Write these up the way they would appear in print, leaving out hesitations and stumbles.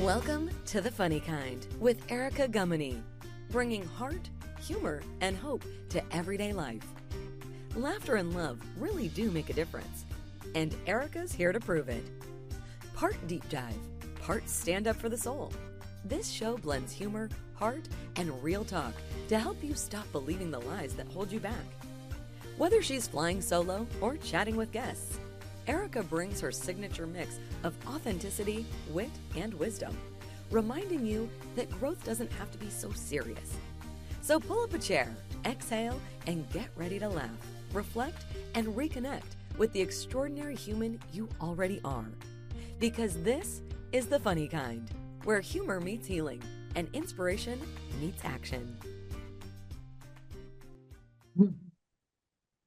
Welcome to The Funny Kind with Erica Gummany, bringing heart, humor, and hope to everyday life. Laughter and love really do make a difference, and Erica's here to prove it. Part deep dive, part stand up for the soul. This show blends humor, heart, and real talk to help you stop believing the lies that hold you back. Whether she's flying solo or chatting with guests, Erica brings her signature mix of authenticity, wit, and wisdom, reminding you that growth doesn't have to be so serious. So pull up a chair, exhale, and get ready to laugh, reflect, and reconnect with the extraordinary human you already are. Because this is The Funny Kind, where humor meets healing and inspiration meets action.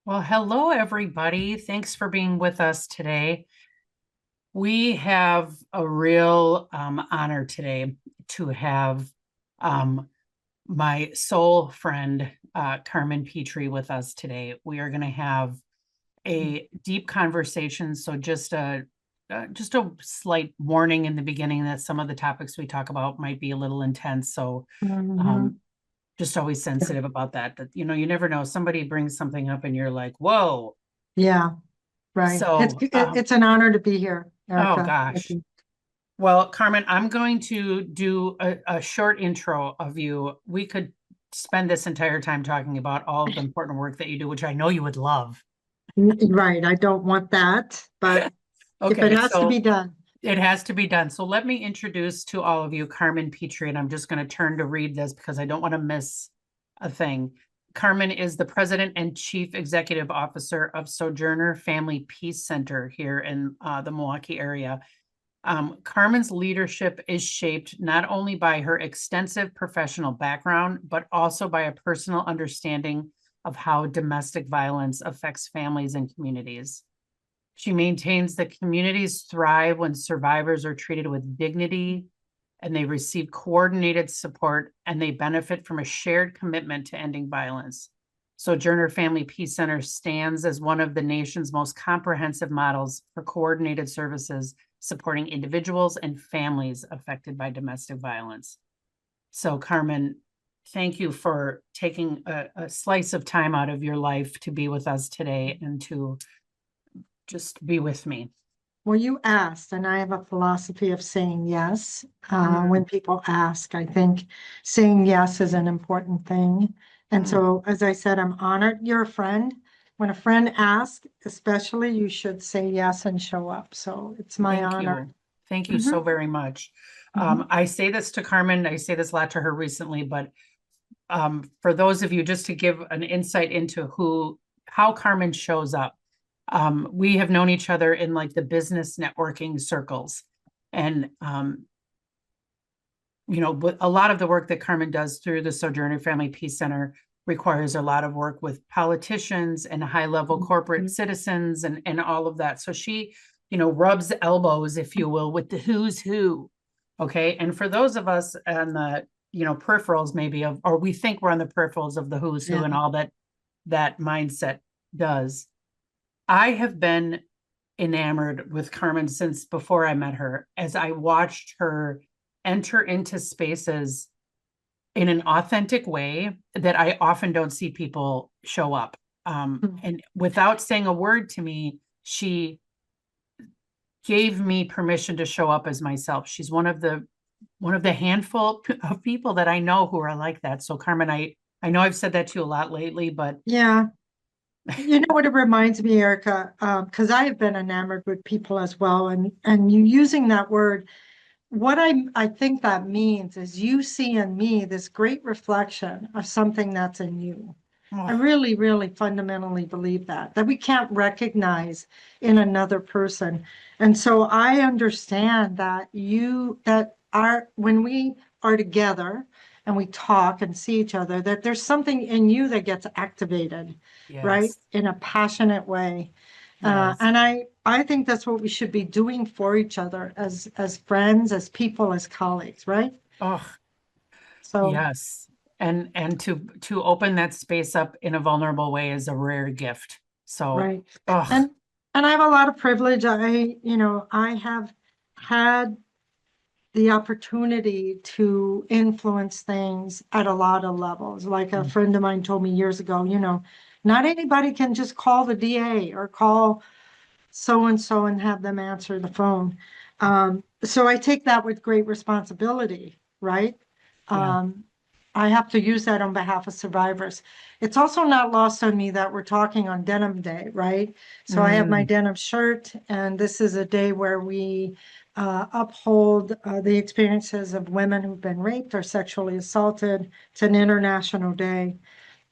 Well, hello, everybody. Thanks for being with us today. We have a real honor today to have my soul friend, Carme Pitre, with us today. We are going to have a deep conversation. So just a slight warning in the beginning that some of the topics we talk about might be a little intense. So just always sensitive about that, you never know. Somebody brings something up and you're like, whoa. Yeah, right. So it's an honor to be here, Erica. Oh, gosh. Well, Carmen, I'm going to do a short intro of you. We could spend this entire time talking about all of the important work that you do, which I know you would love. Right. I don't want that, but if it has to be done. It has to be done. So let me introduce to all of you Carme Pitre, and I'm just going to turn to read this because I don't want to miss a thing. Carmen is the President and Chief Executive Officer of Sojourner Family Peace Center here in the Milwaukee area. Carmen's leadership is shaped not only by her extensive professional background, but also by a personal understanding of how domestic violence affects families and communities. She maintains that communities thrive when survivors are treated with dignity and they receive coordinated support, and they benefit from a shared commitment to ending violence. Sojourner Family Peace Center stands as one of the nation's most comprehensive models for coordinated services supporting individuals and families affected by domestic violence. So, Carmen, thank you for taking a slice of time out of your life to be with us today and to just be with me. Well, you asked, and I have a philosophy of saying yes. When people ask, I think saying yes is an important thing. And so, as I said, I'm honored. You're a friend. When a friend asks, especially, you should say yes and show up. So it's my honor. Thank you so very much. I say this to Carmen. I say this a lot to her recently, but for those of you, just to give an insight into how Carmen shows up. We have known each other in like the business networking circles, and a lot of the work that Carmen does through the Sojourner Family Peace Center requires a lot of work with politicians and high-level corporate citizens and all of that. So she, rubs elbows, if you will, with the who's who. Okay, and for those of us on the peripherals, maybe or we think we're on the peripherals of the who's who and all that mindset does. I have been enamored with Carmen since before I met her, as I watched her enter into spaces in an authentic way that I often don't see people show up. And without saying a word to me, she gave me permission to show up as myself. She's one of the handful of people that I know who are like that. So, Carmen, I know I've said that to you a lot lately, but yeah. You know what it reminds me, Erica, because I have been enamored with people as well. And you using that word, what I think that means is you see in me this great reflection of something that's in you. I really, really fundamentally believe that we can't recognize in another person. And so I understand that when we are together and we talk and see each other, that there's something in you that gets activated, right? In a passionate way. And I think that's what we should be doing for each other as friends, as people, as colleagues, right? So yes. And to open that space up in a vulnerable way is a rare gift. So right. And I have a lot of privilege. I have had the opportunity to influence things at a lot of levels. Like a friend of mine told me years ago, not anybody can just call the DA or call so-and-so and have them answer the phone. So I take that with great responsibility, right? Yeah. I have to use that on behalf of survivors. It's also not lost on me that we're talking on Denim Day, right? So I have my denim shirt, and this is a day where we uphold the experiences of women who've been raped or sexually assaulted. It's an international day.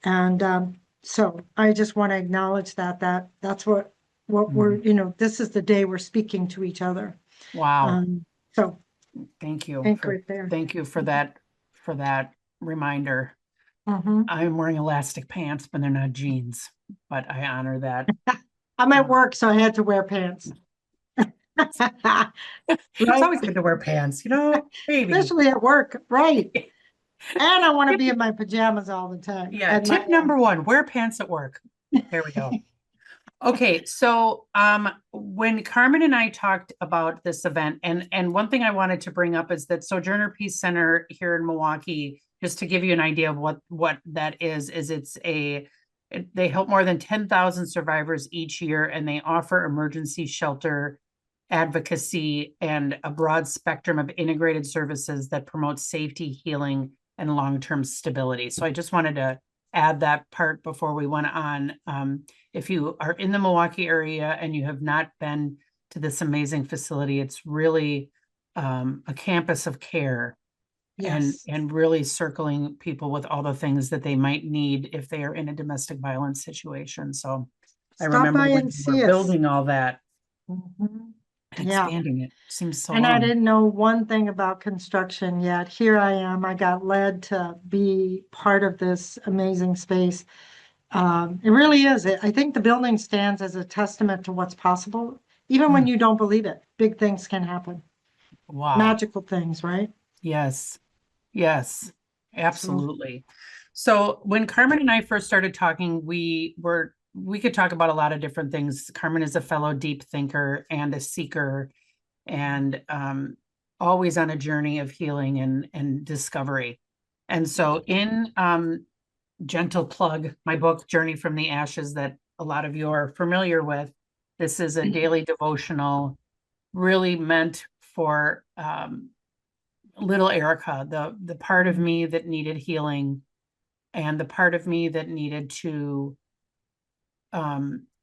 And so I just want to acknowledge that's what we're, this is the day we're speaking to each other. Wow. So Thank you thank for right there. thank you for that reminder. Mhm. I'm wearing elastic pants, but they're not jeans, but I honor that. I'm at work, so I had to wear pants. It's Right? always good to wear pants, baby. Especially at work, right? And I want to be in my pajamas all the time. Yeah, And tip number 1, wear pants at work. There we go. Okay, so when Carmen and I talked about this event, and one thing I wanted to bring up is that Sojourner Peace Center here in Milwaukee, just to give you an idea of what that is they help more than 10,000 survivors each year, and they offer emergency shelter advocacy and a broad spectrum of integrated services that promote safety, healing, and long-term stability. So I just wanted to add that part before we went on. If you are in the Milwaukee area and you have not been to this amazing facility, it's really a campus of care. yes. And really circling people with all the things that they might need if they are in a domestic violence situation. So I Stop remember by when and we see were us. building all that Mhm. and Yeah. expanding it. Seems so And I long. didn't know one thing about construction yet. Here I am. I got led to be part of this amazing space. It really is. I think the building stands as a testament to what's possible. Even when you don't believe it, big things can happen. Wow. Magical things, right? Yes. Yes, So, absolutely. So when Carmen and I first started talking, we could talk about a lot of different things. Carmen is a fellow deep thinker and a seeker, and always on a journey of healing and discovery. And so in gentle plug, my book, Journey from the Ashes, that a lot of you are familiar with, this is a daily devotional really meant for little Erica, the part of me that needed healing and the part of me that needed to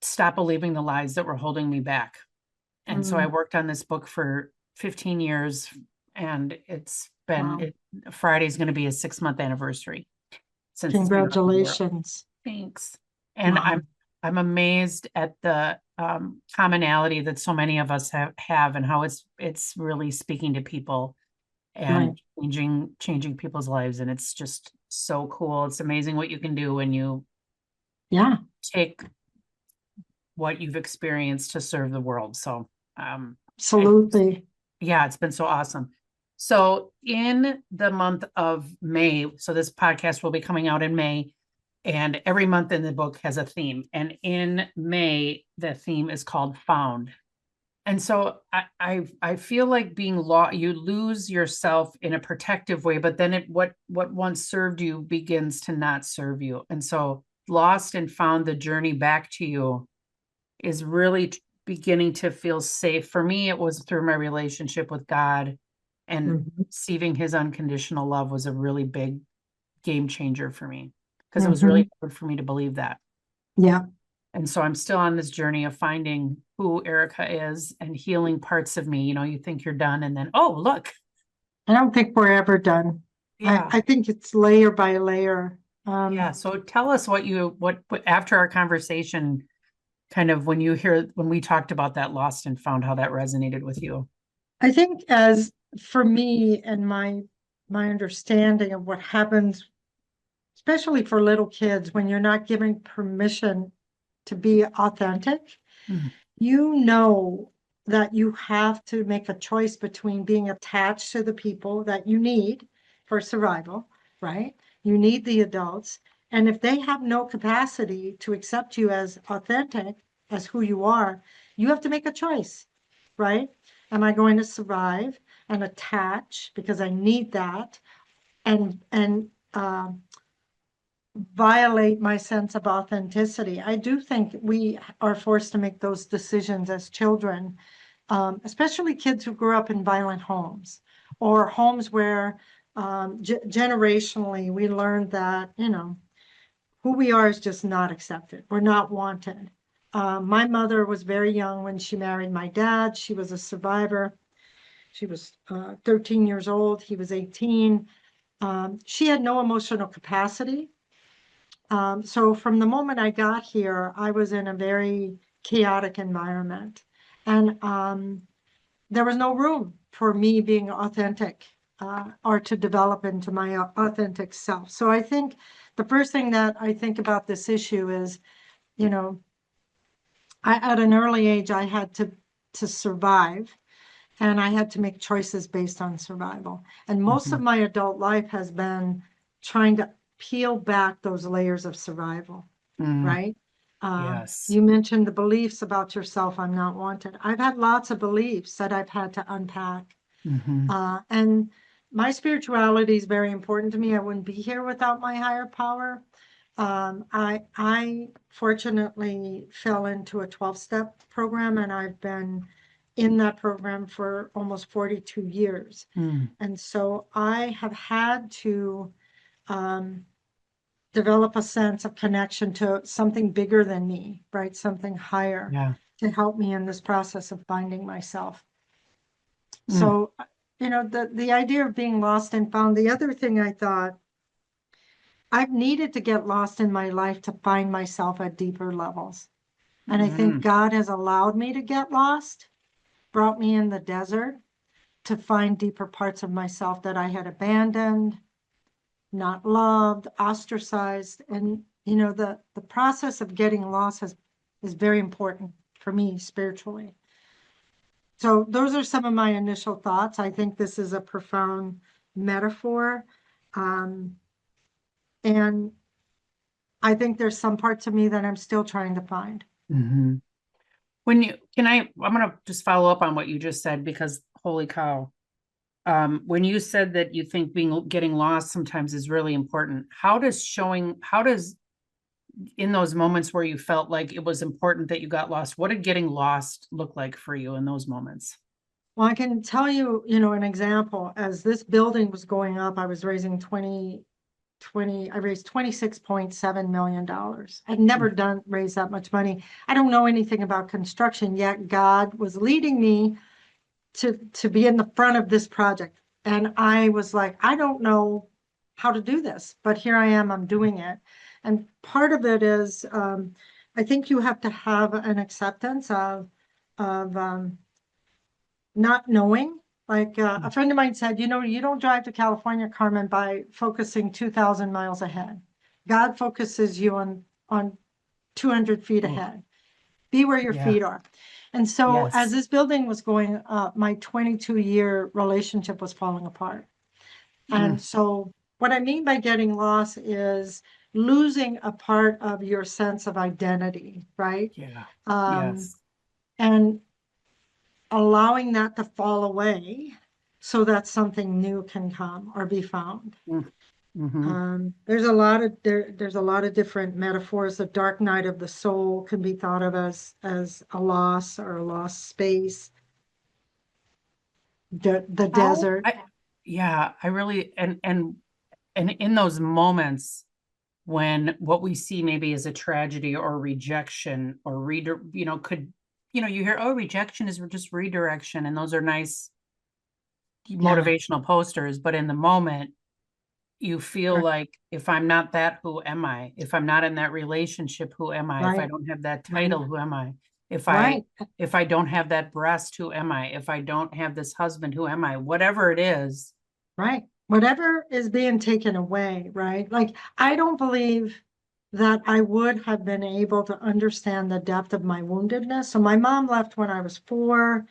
stop believing the lies that were holding me back. And so I worked on this book for 15 years, and it's been Friday's going to be a 6-month anniversary since it's been around the world. congratulations. Thanks. And I'm amazed at the commonality that so many of us have and how it's really speaking to people and changing people's lives. And it's just so cool. It's amazing what you can do when you take what you've experienced to serve the world. So Absolutely. it's been so awesome. So in the month of May, so this podcast will be coming out in May, and every month in the book has a theme. And in May, the theme is called Found. And so I feel like being you lose yourself in a protective way, but then what once served you begins to not serve you. And so lost and found, the journey back to you is really beginning to feel safe. For me, it was through my relationship with God, and receiving his unconditional love was a really big game changer for me, because it was really hard for me to believe that. Yeah. And so I'm still on this journey of finding who Erica is and healing parts of me. You think you're done, and then, oh, look. I don't think we're ever done. Yeah. I think it's layer by layer. So tell us what after our conversation, kind of when we talked about that lost and found, how that resonated with you. I think for me and my understanding of what happens, especially for little kids, when you're not given permission to be authentic, you know that you have to make a choice between being attached to the people that you need for survival, right? You need the adults. And if they have no capacity to accept you as authentic, as who you are, you have to make a choice, right? Am I going to survive? and attach because I need that, and violate my sense of authenticity. I do think we are forced to make those decisions as children, especially kids who grew up in violent homes or homes where generationally we learned that, who we are is just not accepted. We're not wanted. My mother was very young when she married my dad. She was a survivor. She was 13 years old. He was 18. She had no emotional capacity. So from the moment I got here, I was in a very chaotic environment. And there was no room for me being authentic or to develop into my authentic self. So I think the first thing that I think about this issue is, at an early age, I had to survive, and I had to make choices based on survival. And most of my adult life has been trying to peel back those layers of survival, right? Yes. You mentioned the beliefs about yourself, I'm not wanted. I've had lots of beliefs that I've had to unpack. And my spirituality is very important to me. I wouldn't be here without my higher power. I fortunately fell into a 12-step program, and I've been in that program for almost 42 years. And so I have had to develop a sense of connection to something bigger than me, right? Something higher to help me in this process of finding myself. So, the idea of being lost and found, the other thing I thought, I've needed to get lost in my life to find myself at deeper levels. And I think God has allowed me to get lost, brought me in the desert to find deeper parts of myself that I had abandoned, not loved, ostracized. And, the process of getting lost is very important for me spiritually. So those are some of my initial thoughts. I think this is a profound metaphor. And I think there's some parts of me that I'm still trying to find. I'm going to just follow up on what you just said, because holy cow. When you said that you think getting lost sometimes is really important, how does in those moments where you felt like it was important that you got lost, what did getting lost look like for you in those moments? Well, I can tell you, an example. As this building was going up, I was raising I raised $26.7 million. I'd never raised that much money. I don't know anything about construction, yet God was leading me to be in the front of this project. And I was like, I don't know how to do this, but here I am, I'm doing it. And part of it is, I think you have to have an acceptance of not knowing. Like a friend of mine said, you don't drive to California, Carmen, by focusing 2,000 miles ahead. God focuses you on 200 feet ahead. Be where your feet are. And so as this building was going up, my 22-year relationship was falling apart. And so what I mean by getting lost is losing a part of your sense of identity, right? And allowing that to fall away so that something new can come or be found. There's a lot of different metaphors. The dark night of the soul can be thought of as a loss or a lost space. The desert. I really, and in those moments when what we see maybe is a tragedy or rejection or you hear, oh, rejection is just redirection, and those are nice motivational posters, but in the moment you feel like, if I'm not that, who am I? If I'm not in that relationship, who am I? If I don't have that title, who am I? If I don't have that breast, who am I? If I don't have this husband, who am I? Whatever it is. Right. Whatever is being taken away, right? Like, I don't believe that I would have been able to understand the depth of my woundedness. So my mom left when I was 4.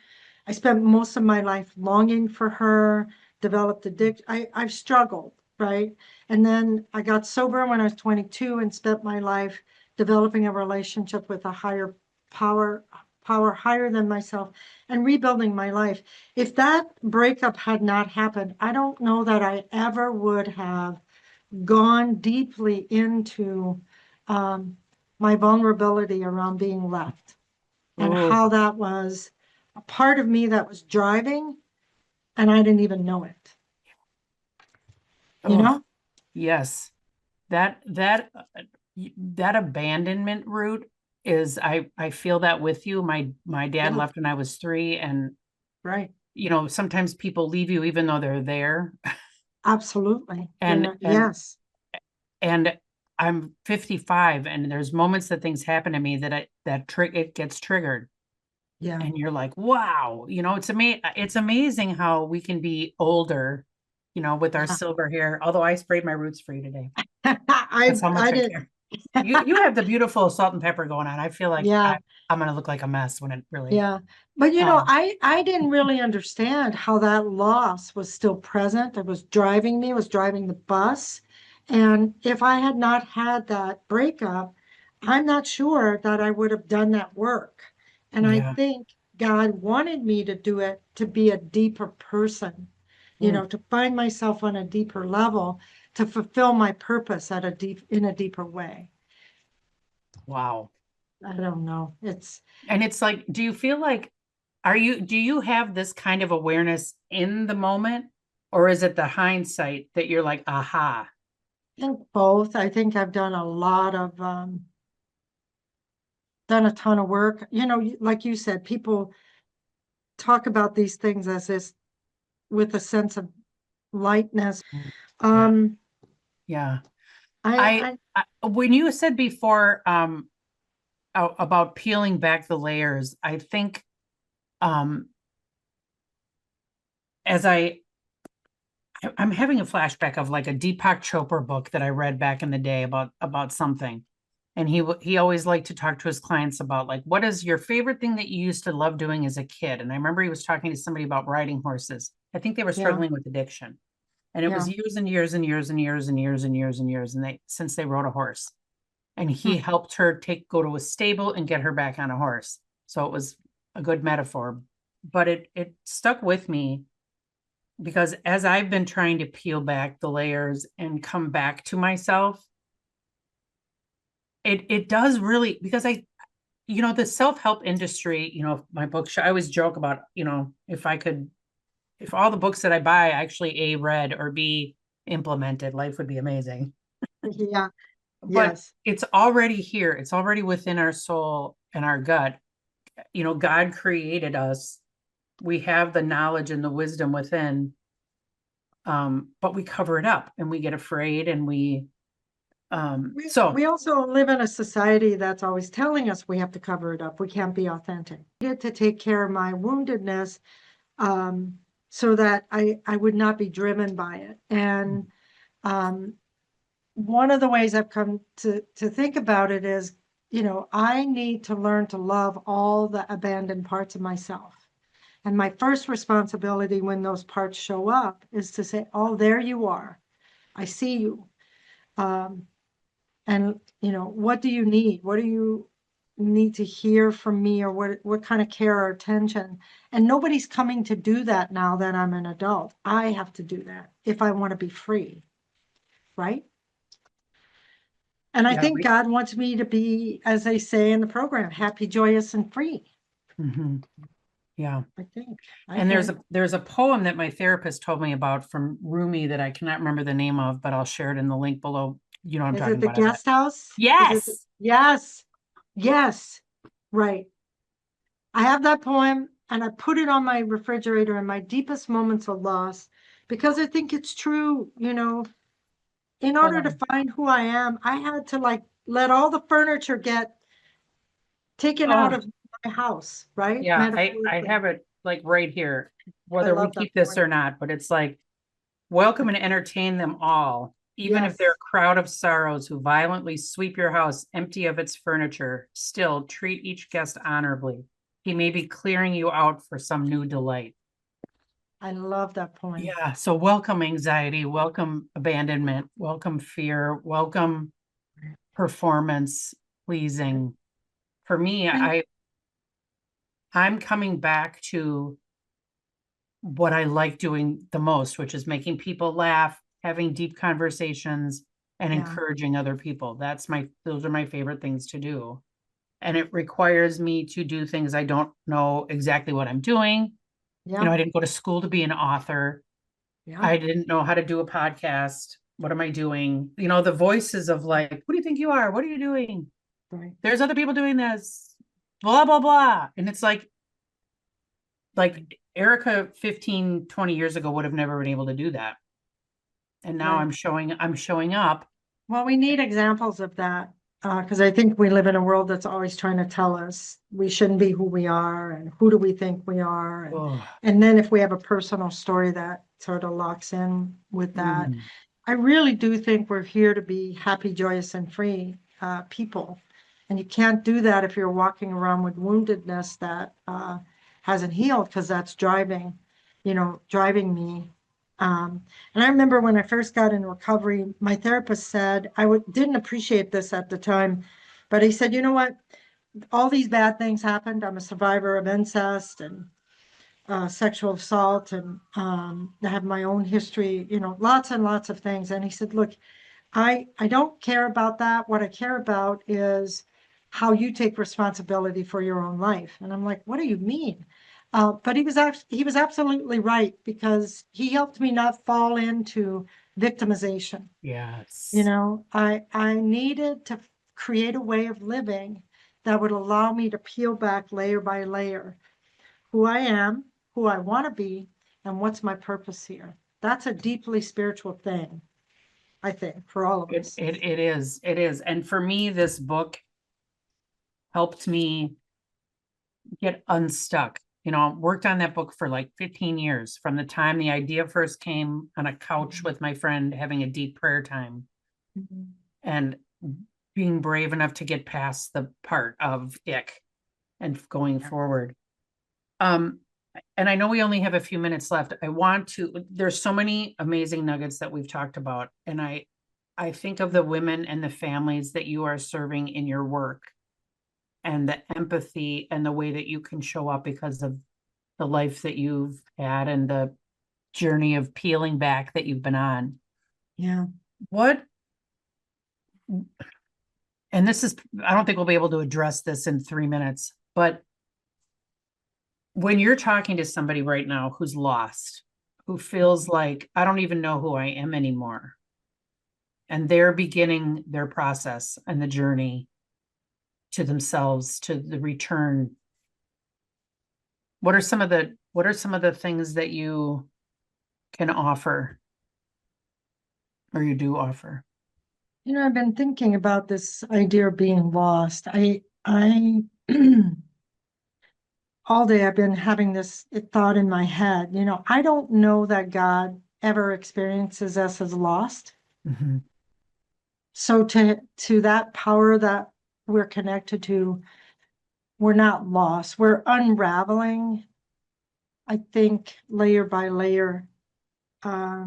I spent most of my life longing for her, developed addiction. I've struggled, right? And then I got sober when I was 22 and spent my life developing a relationship with a higher power, power higher than myself and rebuilding my life. If that breakup had not happened, I don't know that I ever would have gone deeply into my vulnerability around being left and Ooh, how that was a part of me that was driving and I didn't even know it. You oh, know? yes. That abandonment route is, I feel that with you. My dad Yeah. left when I was 3, and Right. sometimes people leave you even though they're there. Absolutely. And Yes. and I'm 55, and there's moments that things happen to me that it gets triggered. Yeah. And you're like, wow, it's amazing how we can be older, with our Yeah. silver hair. Although I sprayed my roots for you today. I That's how much I I did. care. You have the beautiful salt and pepper going on. I feel like Yeah. I'm gonna look like a mess when it really. Yeah. But Um, I didn't really understand how that loss was still present. It was driving me, it was driving the bus. And if I had not had that breakup, I'm not sure that I would have done that work. And I yeah. think God wanted me to do it to be a deeper person, Mm, to find myself on a deeper level, to fulfill my purpose in a deeper way. wow. I don't know. And it's like, do you feel like, do you have this kind of awareness in the moment, or is it the hindsight that you're like, aha? I think both. I think I've done a lot of done a ton of work. Like you said, people talk about these things as this with a sense of lightness. Mm, yeah, Um, yeah. I, I When you said before, about peeling back the layers, I think, um, as I'm having a flashback of like a Deepak Chopra book that I read back in the day about something. And he always liked to talk to his clients about, like, what is your favorite thing that you used to love doing as a kid? And I remember he was talking to somebody about riding horses. I think they were yeah, struggling with addiction. And it was yeah. years and years and years and years and years and years and years and since they rode a horse. And he Hmm. helped her go to a stable and get her back on a horse. So it was a good metaphor. But it stuck with me because as I've been trying to peel back the layers and come back to myself, it does really, because the self-help industry, my book, I always joke about, if all the books that I buy actually A, read, or B, implemented, life would be amazing. Yeah, But yes. it's already here. It's already within our soul and our gut. God created us. We have the knowledge and the wisdom within, but we cover it up and we get afraid and We also live in a society that's always telling us we have to cover it up. We can't be authentic. I had to take care of my woundedness, um, so that I would not be driven by it. And um, one of the ways I've come to think about it is, I need to learn to love all the abandoned parts of myself. And my first responsibility when those parts show up is to say, oh, there you are. I see you. Um, and what do you need? What do you need to hear from me, or what kind of care or attention? And nobody's coming to do that now that I'm an adult. I have to do that if I want to be free, right? And I yeah, think God wants me to be, as they say in the program, happy, joyous, and free. mhm, yeah. I think. I And think. there's a poem that my therapist told me about from Rumi that I cannot remember the name of, but I'll share it in the link below. You know what I'm Is it talking the about, I bet. guest house? Is it? Yes. Yes. Yes. Right. I have that poem and I put it on my refrigerator in my deepest moments of loss because I think it's true. In order to Poem. find who I am, I had to like let all the furniture get taken out Oh, of my house, right? yeah, I Metaphorically. have it like right here, I whether we love that keep this poem. or not, but it's like, welcome and entertain them all, even if they're Yes, a crowd of sorrows who violently sweep your house empty of its furniture. Still treat each guest honorably. He may be clearing you out for some new delight. I love that poem. Yeah. So welcome anxiety, welcome abandonment, welcome fear, welcome performance pleasing. For me, And I'm coming back to what I like doing the most, which is making people laugh, having deep conversations, and Yeah. encouraging other people. Those are my favorite things to do. And it requires me to do things I don't know exactly what I'm doing. You know, Yeah. I didn't go to school to be an author. Yeah. I didn't know how to do a podcast. What am I doing? You know, the voices of like, who do you think you are? What are you doing? Right. There's other people doing this, blah, blah, blah. And it's like Erica 15, 20 years ago would have never been able to do that. And now Right. I'm showing up. Well, we need examples of that because I think we live in a world that's always trying to tell us we shouldn't be who we are and who do we think we are. Oh, And then if we have a personal story that sort of locks in with that, mm, I really do think we're here to be happy, joyous, and free people. And you can't do that if you're walking around with woundedness that hasn't healed because that's driving me. And I remember when I first got in recovery, my therapist said, didn't appreciate this at the time, but he said, you know what? All these bad things happened. I'm a survivor of incest and sexual assault, and I have my own history, lots and lots of things. And he said, look, I don't care about that. What I care about is how you take responsibility for your own life. And I'm like, what do you mean? But he was absolutely right because he helped me not fall into victimization. yes. I needed to create a way of living that would allow me to peel back layer by layer who I am, who I want to be, and what's my purpose here. That's a deeply spiritual thing, I think, for all of us. It is. It is. And for me, this book helped me get unstuck. You know, worked on that book for like 15 years from the time the idea first came on a couch with my friend having a deep prayer time Mhm. and being brave enough to get past the part of ick and going forward. And I know we only have a few minutes left. There's so many amazing nuggets that we've talked about. And I think of the women and the families that you are serving in your work and the empathy and the way that you can show up because of the life that you've had and the journey of peeling back that you've been on. Yeah. What, and this is, I don't think we'll be able to address this in 3 minutes, but when you're talking to somebody right now who's lost, who feels like, I don't even know who I am anymore, and they're beginning their process and the journey to themselves, to the return, what are some of the things that you can offer or you do offer? I've been thinking about this idea of being lost. I all day I've been having this thought in my head. I don't know that God ever experiences us as lost. Mm-hmm. So to that power that we're connected to, we're not lost. We're unraveling, I think, layer by layer, uh,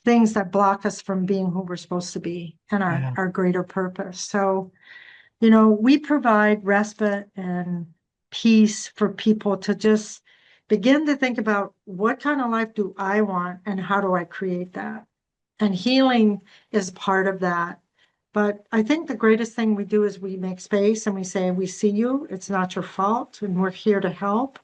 things that block us from being who we're supposed to be and Yeah. our greater purpose. So, we provide respite and peace for people to just begin to think about what kind of life do I want and how do I create that? And healing is part of that. But I think the greatest thing we do is we make space and we say, we see you, it's not your fault, and we're here to help.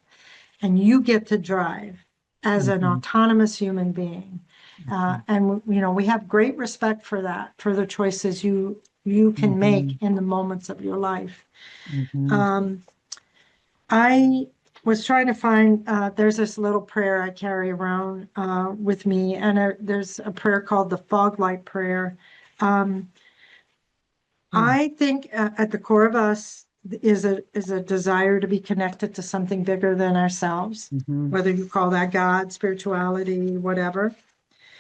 And you get to drive as an Mm-hmm. autonomous human being. And we have great respect for that, for the choices you can Mm-hmm. make in the moments of your life. Mm-hmm. Um, I was trying to find, there's this little prayer I carry around with me, and there's a prayer called the fog light prayer. Um, I think at the core of us is a desire to be connected to something bigger than ourselves, Mm-hmm. whether you call that God, spirituality, whatever.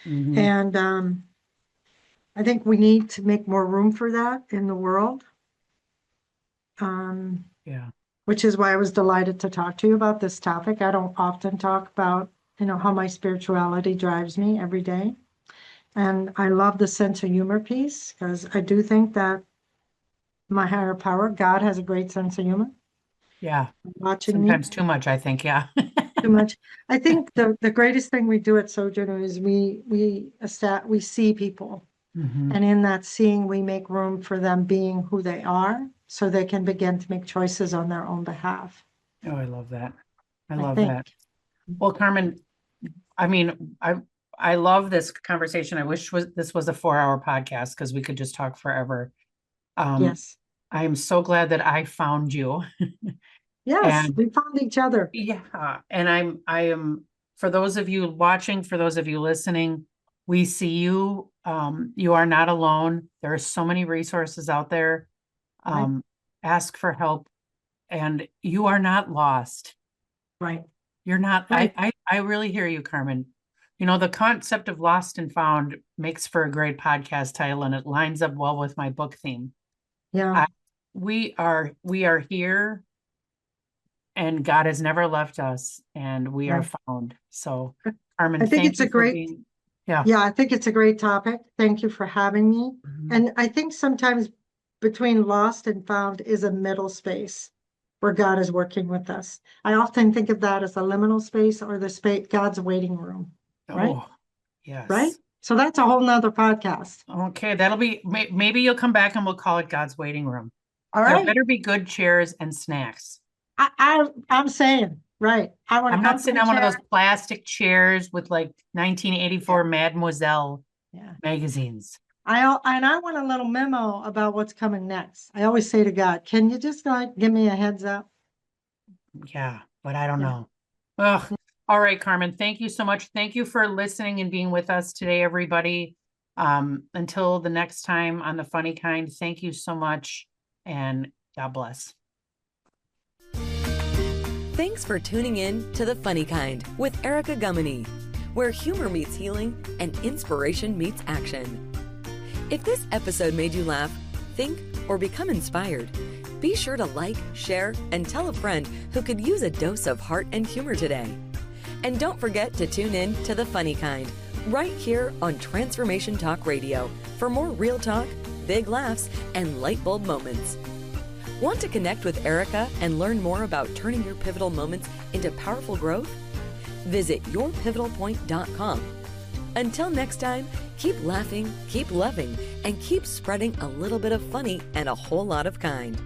Mm-hmm. And I think we need to make more room for that in the world. Yeah. Which is why I was delighted to talk to you about this topic. I don't often talk about, how my spirituality drives me every day. And I love the sense of humor piece because I do think that my higher power, God, has a great sense of humor. Yeah. watching me Sometimes too much, I think. Yeah. too much. I think the greatest thing we do at Sojourner is we see people. Mhm. And in that seeing, we make room for them being who they are so they can begin to make choices on their own behalf, Oh, I love that. I I love think. that. Well, Carmen, I mean, I love this conversation. I wish this was a 4-hour podcast because we could just talk forever. Yes. I am so glad that I found you. Yes, And we found each other. yeah, and I am, for those of you watching, for those of you listening, we see you. You are not alone. There are so many resources out there. Right. Ask for help, and you are not lost. Right. You're not, Right. I really hear you, Carmen. You know, the concept of lost and found makes for a great podcast title, and it lines up well with my book theme. Yeah. We are here, and God has never left us, and we are Right. found. So, Carmen, I think thank it's a you for great, being, yeah. yeah, I think it's a great topic. Thank you for having me. Mhm. And I think sometimes between lost and found is a middle space where God is working with us. I often think of that as a liminal space or the space, God's waiting room, right? Oh, Right? yes. So that's a whole nother podcast. Okay, that'll be, maybe you'll come back and we'll call it God's waiting room. All There right. better be good chairs and snacks. I'm saying, right. I want I'm a not sitting comfortable on one of chair. those plastic chairs with like 1984 Mademoiselle Yeah. magazines. And I want a little memo about what's coming next. I always say to God, can you just like give me a heads up? Yeah, but I don't Yeah. know. Ugh. All right, Carmen, thank you so much. Thank you for listening and being with us today, everybody. Until the next time on The Funny Kind, thank you so much, and God bless. Thanks for tuning in to The Funny Kind with Erica Gummany, where humor meets healing and inspiration meets action. If this episode made you laugh, think, or become inspired, be sure to like, share, and tell a friend who could use a dose of heart and humor today. And don't forget to tune in to The Funny Kind, right here on Transformation Talk Radio for more real talk, big laughs, and light bulb moments. Want to connect with Erica and learn more about turning your pivotal moments into powerful growth? Visit yourpivotalpoint.com. Until next time, keep laughing, keep loving, and keep spreading a little bit of funny and a whole lot of kind.